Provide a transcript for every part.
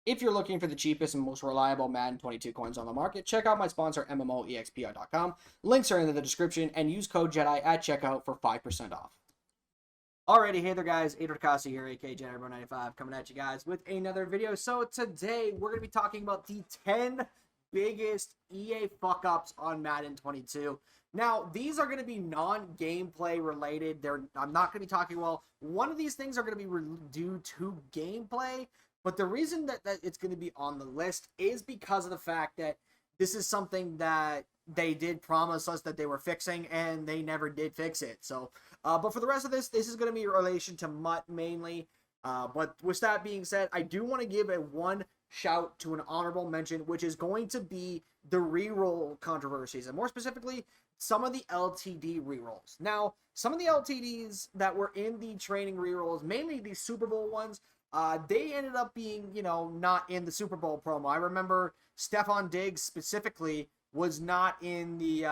If you're looking for the cheapest and most reliable Madden 22 coins on the market, check out my sponsor, MMOEXPR.com. Links are in the description, and use code JEDI at checkout for 5% off. Alrighty, hey there guys, Adrian Casa here, aka JediBro95, coming at you guys with another video. So today, we're going to be talking about the 10 biggest EA fuck-ups on Madden 22. Now, these are going to be non-gameplay related. I'm not going to be talking, well, one of these things are going to be due to gameplay, but the reason that it's going to be on the list is because of the fact that this is something that they did promise us that they were fixing, and they never did fix it. So, but for the rest of this is going to be in relation to MUT mainly. But with that being said, I do want to give one shout to an honorable mention, which is going to be the reroll controversies, and more specifically, some of the LTD rerolls. Now, some of the LTDs that were in the training rerolls, mainly the Super Bowl ones, they ended up being, not in the Super Bowl promo. I remember Stefon Diggs specifically was not in the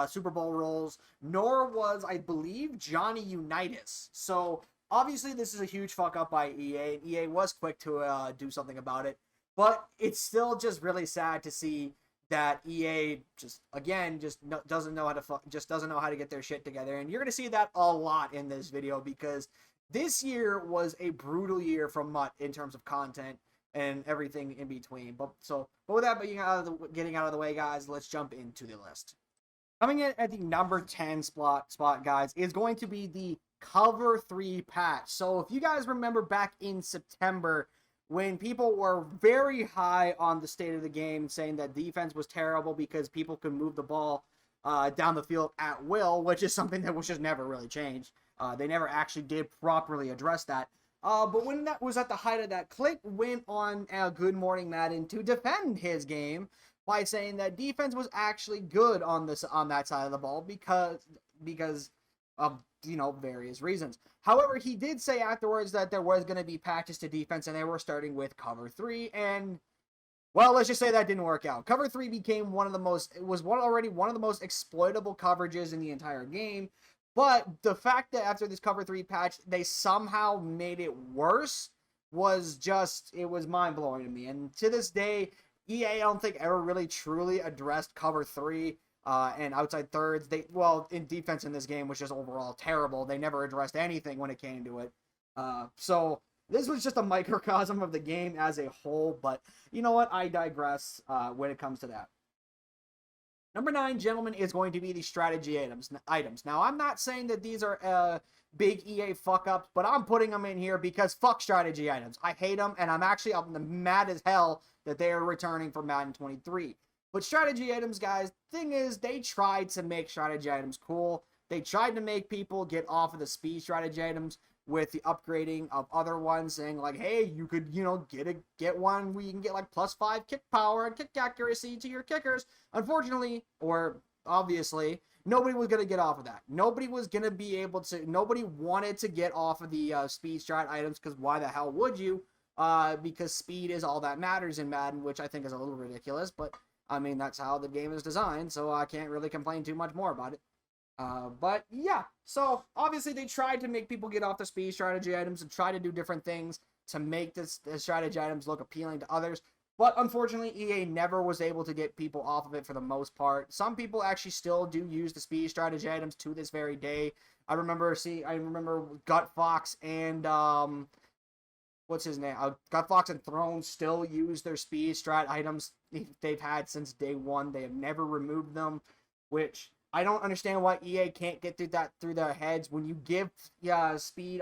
Super Bowl roles, nor was, I believe, Johnny Unitas. So, obviously, this is a huge fuck up by EA, and EA was quick to do something about it. But it's still just really sad to see that EA doesn't know how to get their shit together, and you're gonna see that a lot in this video because this year was a brutal year from MUT in terms of content and everything in between. But with that getting out of the way, guys, let's jump into the list. Coming in at the number 10 spot, guys, is going to be the Cover 3 patch. So if you guys remember back in September, when people were very high on the state of the game, saying that defense was terrible because people could move the ball down the field at will, which is something that was just never really changed. They never actually did properly address that. But when that was at the height of that, Click went on Good Morning Madden to defend his game by saying that defense was actually good on that side of the ball because of various reasons. However, he did say afterwards that there was going to be patches to defense, and they were starting with Cover 3, and well, let's just say that didn't work out. Cover 3 became already one of the most exploitable coverages in the entire game. But the fact that after this Cover 3 patch, they somehow made it worse was mind-blowing to me. And to this day, EA, I don't think, ever really truly addressed Cover 3 and outside thirds. In defense in this game was just overall terrible. They never addressed anything when it came to it. So this was just a microcosm of the game as a whole. But you know what? I digress when it comes to that. Number 9, gentlemen, is going to be the strategy items. Now, I'm not saying that these are big EA fuck-ups, but I'm putting them in here because fuck strategy items. I hate them, and I'm mad as hell that they are returning for Madden 23. But strategy items, guys, thing is, they tried to make strategy items cool. They tried to make people get off of the speed strategy items with the upgrading of other ones, saying like, hey, you could, get one where you can get like +5 kick power and kick accuracy to your kickers. Unfortunately, or obviously, nobody was going to get off of that. Nobody wanted to get off of the speed strat items, because why the hell would you? Because speed is all that matters in Madden, which I think is a little ridiculous, but I mean, that's how the game is designed, so I can't really complain too much more about it. But yeah, so obviously they tried to make people get off the speed strategy items and try to do different things to make the strategy items look appealing to others. But unfortunately, EA never was able to get people off of it for the most part. Some people actually still do use the speed strategy items to this very day. I remember Gut Fox and what's his name? Gut Fox and Throne still use their speed strat items they've had since day one. They have never removed them, which I don't understand why EA can't get through their heads. When you give speed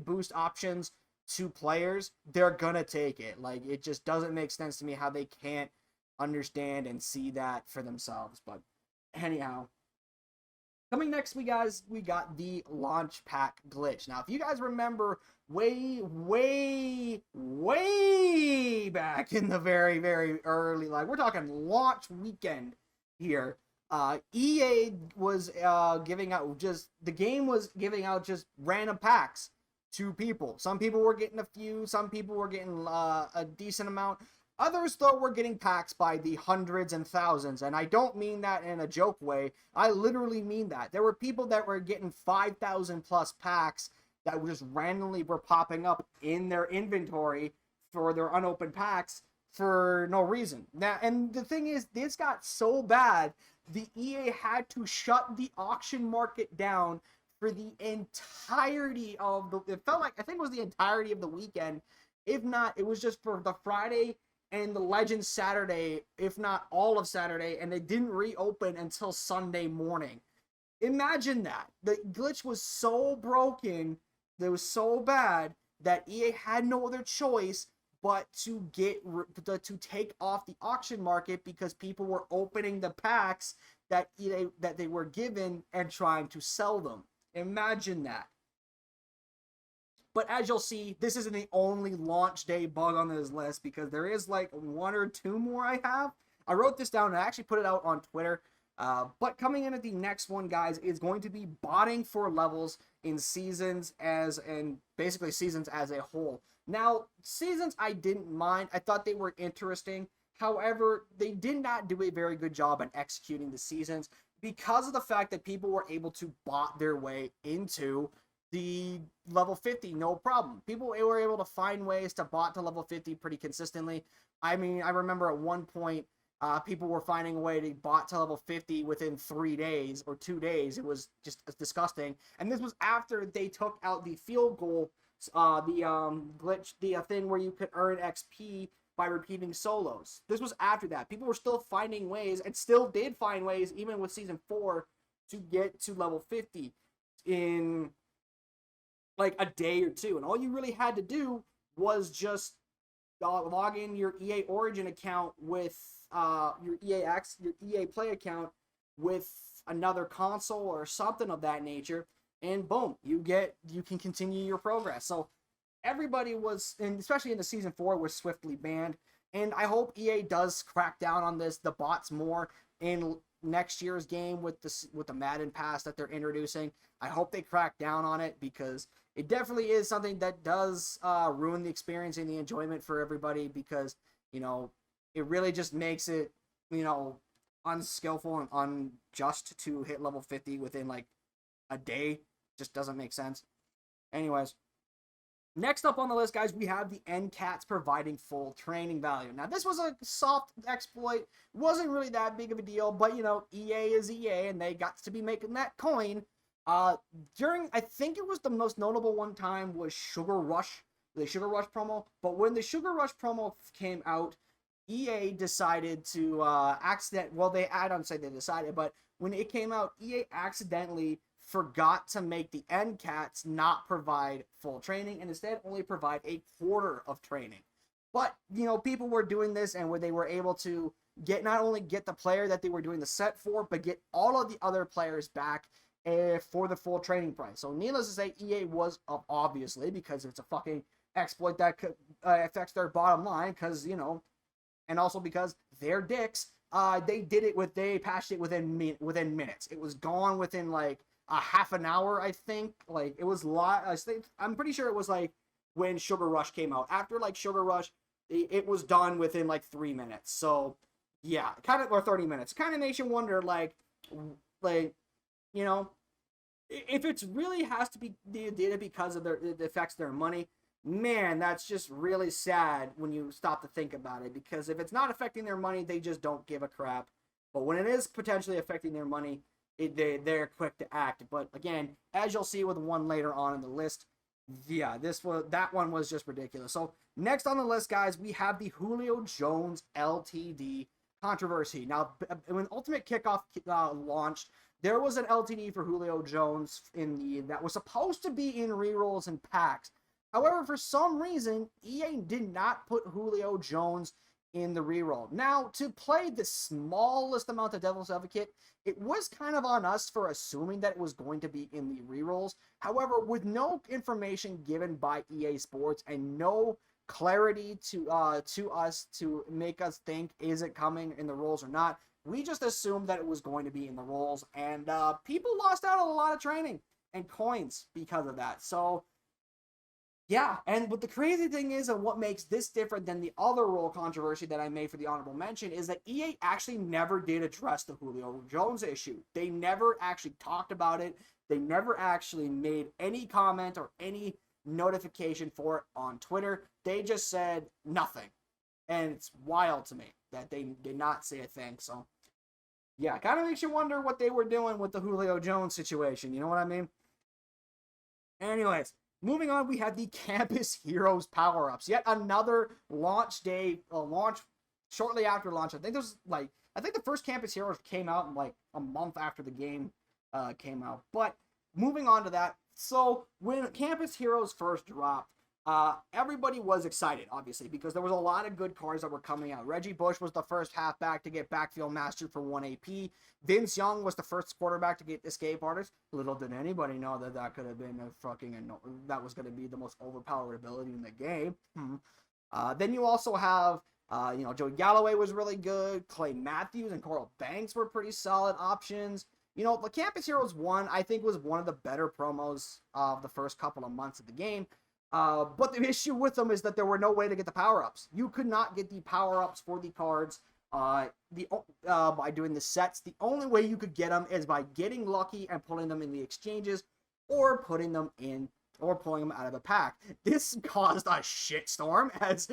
boost options to players, they're gonna take it. Like, it just doesn't make sense to me how they can't understand and see that for themselves. But anyhow, coming next, we got the launch pack glitch. Now, if you guys remember way back in the very, very early, like we're talking launch weekend here, EA was giving out just random packs to people. Some people were getting a few, some people were getting a decent amount. Others, though, were getting packs by the hundreds and thousands, and I don't mean that in a joke way. I literally mean that. There were people that were getting 5,000 plus packs that just randomly were popping up in their inventory for their unopened packs for no reason. Now, and the thing is, this got so bad, the EA had to shut the auction market down for the entirety of the. It felt like, I think it was the entirety of the weekend. If not, it was just for the Friday and the Legends Saturday, if not all of Saturday, and they didn't reopen until Sunday morning. Imagine that. The glitch was so broken, that was so bad that EA had no other choice but to take off the auction market because people were opening the packs that they were given and trying to sell them. Imagine that. But as you'll see, this isn't the only launch day bug on this list, because there is like one or two more I have. I wrote this down and I actually put it out on Twitter. But coming in at the next one, guys, is going to be botting for levels in seasons and basically seasons as a whole. Now, seasons I didn't mind. I thought they were interesting. However, they did not do a very good job in executing the seasons because of the fact that people were able to bot their way into the level 50, no problem. People were able to find ways to bot to level 50 pretty consistently. I mean, I remember at one point, people were finding a way to bot to level 50 within 3 days or 2 days. It was just disgusting. And this was after they took out the field goal, glitch, the thing where you could earn XP by repeating solos. This was after that. People were still finding ways, and still did find ways, even with Season 4, to get to level 50 in like a day or two. And all you really had to do was just log in your EA Origin account with your EA Play account with another console or something of that nature, and boom, you can continue your progress. So everybody was, and especially in the Season 4, was swiftly banned. And I hope EA does crack down on the bots more in next year's game with the Madden Pass that they're introducing. I hope they crack down on it, because it definitely is something that does ruin the experience and the enjoyment for everybody, because, it really just makes it, unskillful and unjust to hit level 50 within like a day. Just doesn't make sense. Anyways, next up on the list, guys, we have the NCATs providing full training value. Now, this was a soft exploit. Wasn't really that big of a deal, but, EA is EA, and they got to be making that coin. I think it was the most notable one time was Sugar Rush, the Sugar Rush promo. But when the Sugar Rush promo came out, EA decided to I don't say they decided, but when it came out, EA accidentally forgot to make the NCATs not provide full training, and instead only provide a quarter of training. But, people were doing this, and where they were able to not only get the player that they were doing the set for, but get all of the other players back for the full training price. So needless to say, EA was up, obviously, because it's a fucking exploit that affects their bottom line, because, and also because they're dicks. They patched it within minutes. It was gone within like a half an hour, I think. Like, it was I'm pretty sure it was like when Sugar Rush came out. After like Sugar Rush, it was done within like 3 minutes. So yeah, or 30 minutes. Kind of makes you wonder, like, if it really has to be did because of it affects their money, man, that's just really sad when you stop to think about it. Because if it's not affecting their money, they just don't give a crap. But when it is potentially affecting their money, they're quick to act. But again, as you'll see with one later on in the list, yeah, that one was just ridiculous. So next on the list, guys, we have the Julio Jones LTD controversy. Now, when Ultimate Kickoff launched, there was an LTD for Julio Jones that was supposed to be in rerolls and packs. However, for some reason, EA did not put Julio Jones in the reroll. Now, to play the smallest amount of Devil's Advocate, it was kind of on us for assuming that it was going to be in the rerolls. However, with no information given by EA Sports and no clarity to us to make us think, is it coming in the rolls or not, we just assumed that it was going to be in the rolls, and people lost out on a lot of training and coins because of that. So yeah, and what the crazy thing is, and what makes this different than the other role controversy that I made for the honorable mention, is that EA actually never did address the Julio Jones issue. They never actually talked about it. They never actually made any comment or any notification for it on Twitter. They just said nothing. And it's wild to me that they did not say a thing. So, yeah, kind of makes you wonder what they were doing with the Julio Jones situation. You know what I mean? Anyways, moving on, we have the Campus Heroes power-ups. Yet another launch day, launch shortly after launch. I think the first Campus Heroes came out in like a month after the game came out. But moving on to that, so when Campus Heroes first dropped, everybody was excited, obviously, because there was a lot of good cards that were coming out. Reggie Bush was the first halfback to get Backfield Mastery for 1 AP. Vince Young was the first quarterback to get Escape Artist. Little did anybody know that that could have been that was going to be the most overpowered ability in the game. Then you also have, Joey Galloway was really good. Clay Matthews and Coral Banks were pretty solid options. The Campus Heroes 1, I think, was one of the better promos of the first couple of months of the game. But the issue with them is that there were no way to get the power-ups. You could not get the power-ups for the cards by doing the sets. The only way you could get them is by getting lucky and pulling them in the exchanges, or putting them in, or pulling them out of a pack. This caused a shitstorm as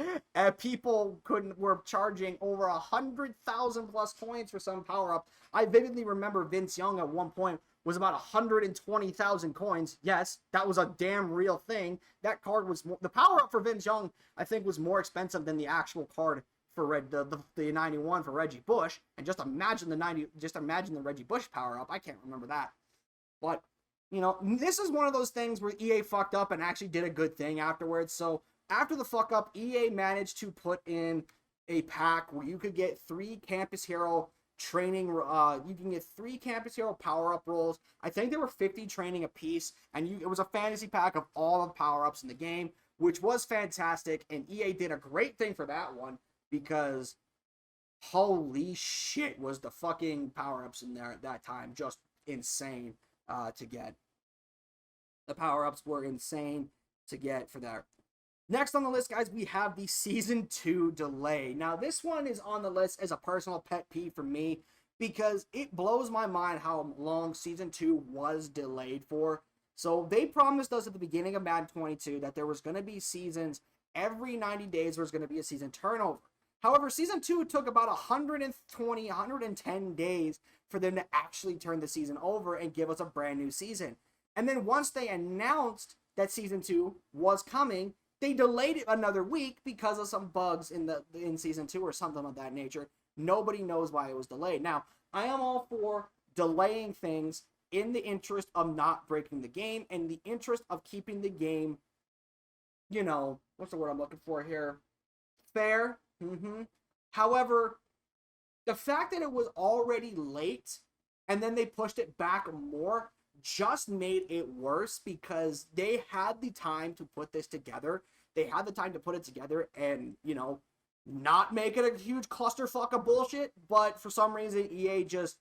people were charging over 100,000 plus coins for some power-up. I vividly remember Vince Young at one point was about 120,000 coins. Yes, that was a damn real thing. That card was the power up for Vince Young, I think, was more expensive than the actual card for the 91 for Reggie Bush. And just imagine the Reggie Bush power up. I can't remember that. But this is one of those things where EA fucked up and actually did a good thing afterwards. So after the fuck up, EA managed to put in a pack where you could get 3 Campus Hero training. You can get 3 Campus Hero power-up rolls. I think there were 50 training a piece, and it was a fantasy pack of all the power-ups in the game, which was fantastic. And EA did a great thing for that one, because holy shit was the fucking power-ups in there at that time just insane to get. The power-ups were insane to get for that. Next on the list, guys, we have the Season 2 delay. Now, this one is on the list as a personal pet peeve for me, because it blows my mind how long Season 2 was delayed for. So they promised us at the beginning of Madden 22 that there was going to be seasons every 90 days. There was going to be a season turnover. However, Season 2 took about 110 days for them to actually turn the season over and give us a brand new season. And then once they announced that Season 2 was coming, they delayed it another week because of some bugs in Season 2 or something of that nature. Nobody knows why it was delayed. Now, I am all for delaying things in the interest of not breaking the game, and the interest of keeping the game, what's the word I'm looking for here? Fair. However, the fact that it was already late and then they pushed it back more just made it worse, because they had the time to put this together. They had the time to put it together and, not make it a huge clusterfuck of bullshit. But for some reason, EA just,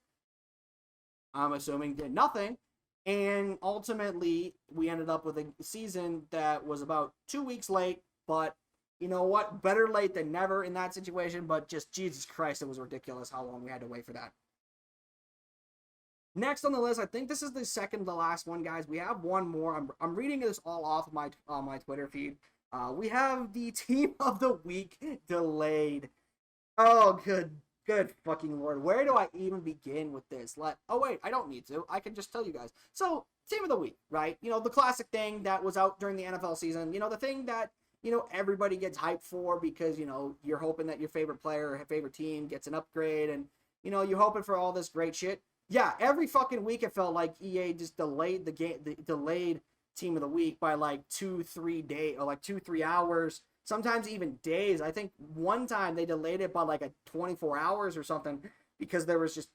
I'm assuming, did nothing. And ultimately, we ended up with a season that was about 2 weeks late. But you know what? Better late than never in that situation. But just, Jesus Christ, it was ridiculous how long we had to wait for that. Next on the list, I think this is the second to last one, guys. We have one more. I'm reading this all off of my Twitter feed. We have the Team of the Week delayed. Oh, good fucking Lord. Where do I even begin with this? Oh, wait, I don't need to. I can just tell you guys. So, Team of the Week, right? The classic thing that was out during the NFL season. The thing that, everybody gets hyped for because, you're hoping that your favorite player or favorite team gets an upgrade, and, you're hoping for all this great shit. Yeah, every fucking week it felt like EA just delayed the game, delayed Team of the Week by like 2-3 days, or like 2-3 hours, sometimes even days. I think one time they delayed it by like 24 hours or something, because there was just,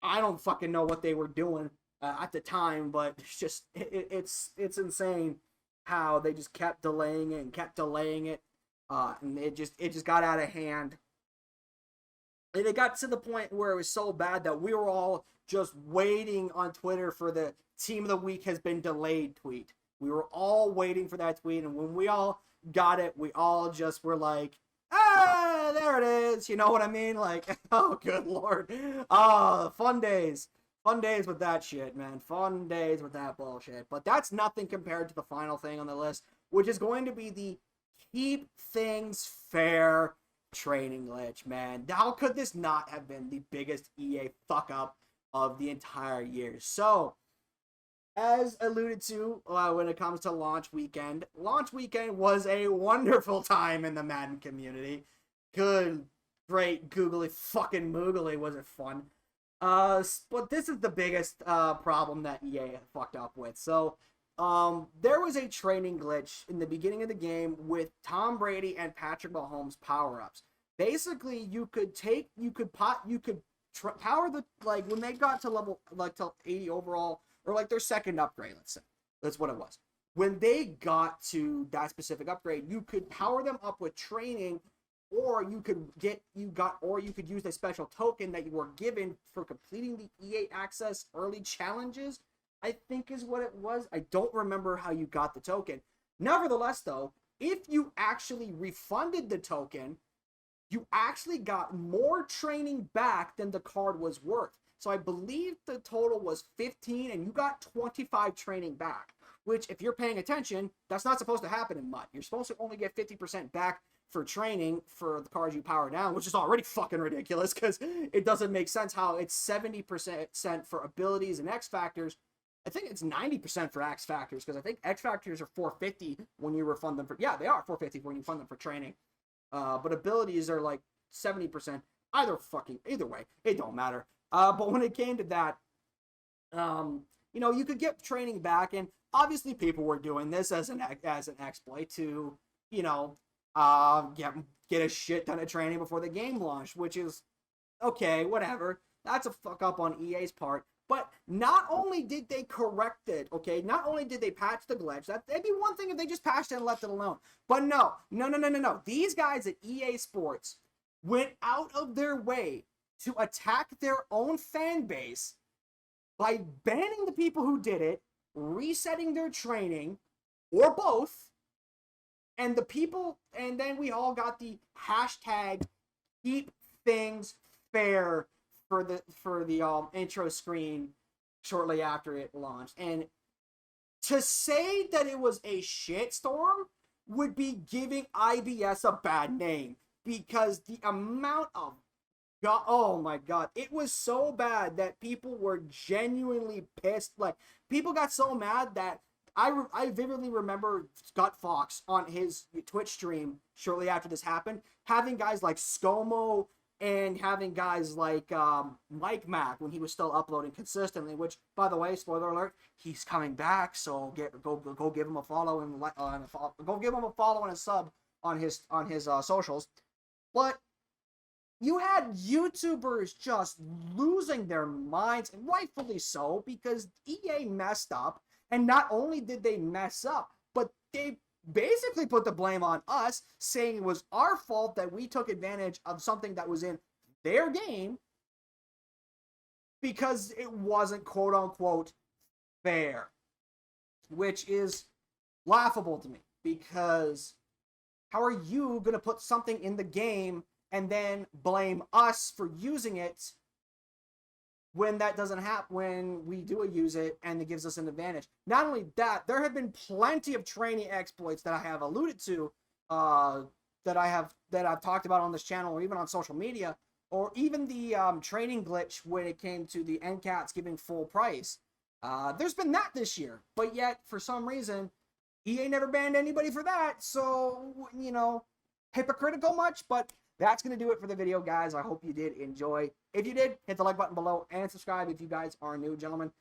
I don't fucking know what they were doing at the time, but it's just, it's insane how they just kept delaying it and kept delaying it, and it just got out of hand. And it got to the point where it was so bad that we were all just waiting on Twitter for the Team of the Week has been delayed tweet. We were all waiting for that tweet, and when we all got it, we all just were like, ah, there it is. You know what I mean? Like, oh, good Lord. Oh, fun days. Fun days with that shit, man. Fun days with that bullshit. But that's nothing compared to the final thing on the list, which is going to be the keep things fair training glitch, man. How could this not have been the biggest EA fuck up of the entire year? So, as alluded to when it comes to launch weekend was a wonderful time in the Madden community. Good, great, googly fucking moogly, was it fun? But this is the biggest problem that EA fucked up with. So, there was a training glitch in the beginning of the game with Tom Brady and Patrick Mahomes power-ups. Basically, you could power the, like, when they got to level, like, to 80 overall, or like their second upgrade, let's say. That's what it was. When they got to that specific upgrade, you could power them up with training, or you could use a special token that you were given for completing the EA Access early challenges, I think is what it was. I don't remember how you got the token. Nevertheless, though, if you actually refunded the token, you actually got more training back than the card was worth. So I believe the total was 15, and you got 25 training back, which, if you're paying attention, that's not supposed to happen in MUT. You're supposed to only get 50% back for training for the cards you power down, which is already fucking ridiculous, because it doesn't make sense how it's 70% for abilities and X Factors. I think it's 90% for X Factors, because I think X Factors are 450 when you refund them for... Yeah, they are 450 when you fund them for training. But abilities are like 70%. Either way, it don't matter. But when it came to that, you could get training back, and obviously people were doing this as an exploit to, get a shit ton of training before the game launched, which is okay, whatever. That's a fuck up on EA's part. But not only did they correct it, okay, not only did they patch the glitch, that'd be one thing if they just patched it and left it alone. But no. These guys at EA Sports went out of their way to attack their own fan base by banning the people who did it, resetting their training, or both, and then we all got the hashtag keep things fair for the intro screen shortly after it launched. And to say that it was a shitstorm would be giving IBS a bad name, because the amount of oh my god, it was so bad that people were genuinely pissed. Like, people got so mad that I vividly remember Scott Fox on his Twitch stream shortly after this happened, having guys like ScoMo and having guys like Mike Mack, when he was still uploading consistently, which, by the way, spoiler alert, he's coming back, so go give him a follow and go give him a follow and a sub on his socials. But you had YouTubers just losing their minds, and rightfully so, because EA messed up. And not only did they mess up, but they basically put the blame on us, saying it was our fault that we took advantage of something that was in their game because it wasn't quote-unquote fair. Which is laughable to me, because how are you going to put something in the game and then blame us for using it when that doesn't happen, when we do use it and it gives us an advantage? Not only that, there have been plenty of training exploits that I have alluded to, that I've talked about on this channel or even on social media, or even the training glitch when it came to the NCATs giving full price. There's been that this year, but yet for some reason EA never banned anybody for that. So, hypocritical much, but that's going to do it for the video, guys. I hope you did enjoy. If you did, hit the like button below and subscribe if you guys are new, gentlemen.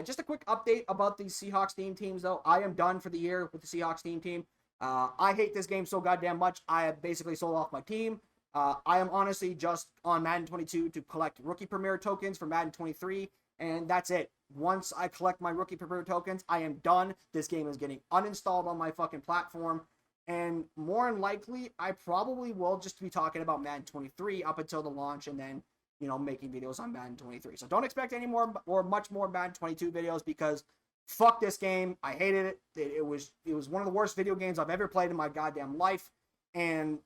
Just a quick update about the Seahawks theme teams, though. I am done for the year with the Seahawks theme team. I hate this game so goddamn much, I have basically sold off my team. I am honestly just on Madden 22 to collect Rookie Premier tokens for Madden 23, and that's it. Once I collect my Rookie Premier tokens, I am done. This game is getting uninstalled on my fucking platform. And more than likely, I probably will just be talking about Madden 23 up until the launch, and then, making videos on Madden 23. So don't expect any more or much more Madden 22 videos, because fuck this game. I hated it. It was one of the worst video games I've ever played in my goddamn life. And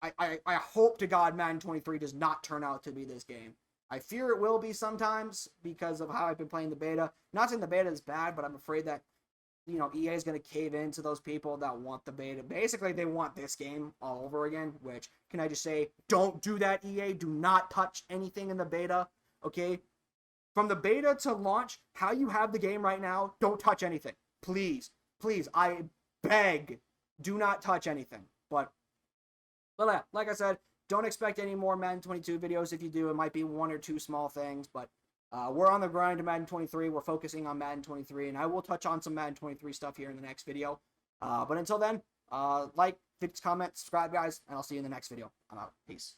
I hope to God Madden 23 does not turn out to be this game. I fear it will be sometimes because of how I've been playing the beta. Not saying the beta is bad, but I'm afraid that, you know, EA is going to cave into those people that want the beta. Basically, they want this game all over again, which, can I just say, don't do that, EA. Do not touch anything in the beta, okay? From the beta to launch, how you have the game right now, don't touch anything. Please, please, I beg, do not touch anything. But yeah, like I said, don't expect any more Madden 22 videos. If you do, it might be one or two small things, but we're on the grind to Madden 23. We're focusing on Madden 23, and I will touch on some Madden 23 stuff here in the next video. But until then, like, comment, subscribe, guys, and I'll see you in the next video. I'm out. Peace.